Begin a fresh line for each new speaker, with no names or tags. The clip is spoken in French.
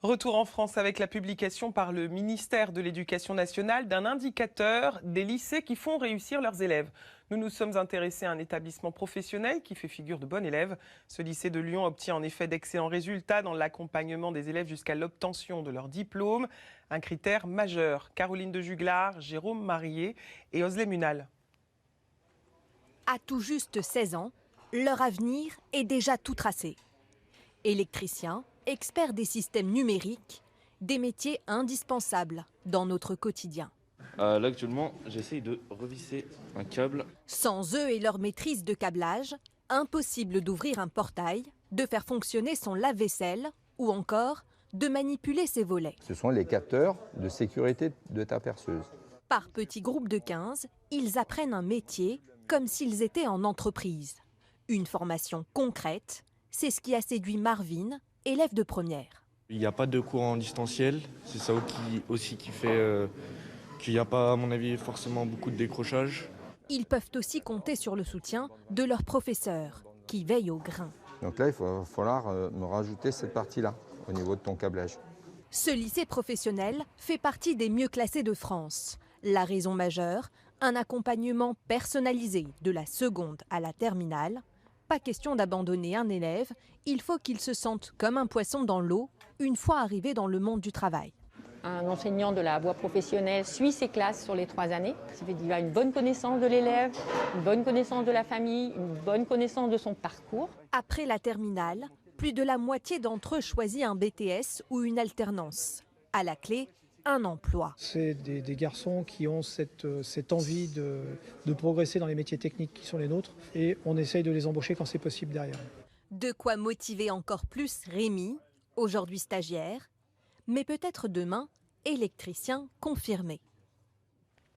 Retour en France avec la publication par le ministère de l'Éducation nationale d'un indicateur des lycées qui font réussir leurs élèves. Nous nous sommes intéressés à un établissement professionnel qui fait figure de bon élève. Ce lycée de Lyon obtient en effet d'excellents résultats dans l'accompagnement des élèves jusqu'à l'obtention de leur diplôme. Un critère majeur. Caroline de Juglar, Jérôme Marié et Osley Munal.
À tout juste 16 ans, leur avenir est déjà tout tracé. Électricien, experts des systèmes numériques, des métiers indispensables dans notre quotidien.
Là actuellement, j'essaye de revisser un câble.
Sans eux et leur maîtrise de câblage, impossible d'ouvrir un portail, de faire fonctionner son lave-vaisselle ou encore de manipuler ses volets.
Ce sont les capteurs de sécurité de ta perceuse.
Par petits groupes de 15, ils apprennent un métier comme s'ils étaient en entreprise. Une formation concrète, c'est ce qui a séduit Marvin, élève de première.
Il n'y a pas de cours en distanciel, c'est ça aussi qui fait qu'il n'y a pas, à mon avis, forcément beaucoup de décrochage.
Ils peuvent aussi compter sur le soutien de leurs professeurs, qui veillent au grain.
Donc là, il va falloir me rajouter cette partie-là, au niveau de ton câblage.
Ce lycée professionnel fait partie des mieux classés de France. La raison majeure, un accompagnement personnalisé de la seconde à la terminale. Pas question d'abandonner un élève, il faut qu'il se sente comme un poisson dans l'eau une fois arrivé dans le monde du travail.
Un enseignant de la voie professionnelle suit ses classes sur les 3 années. Ça fait qu'il a une bonne connaissance de l'élève, une bonne connaissance de la famille, une bonne connaissance de son parcours.
Après la terminale, plus de la moitié d'entre eux choisit un BTS ou une alternance. À la clé, un emploi.
C'est des garçons qui ont cette envie de progresser dans les métiers techniques qui sont les nôtres et on essaye de les embaucher quand c'est possible derrière.
De quoi motiver encore plus Rémi, aujourd'hui stagiaire, mais peut-être demain électricien confirmé.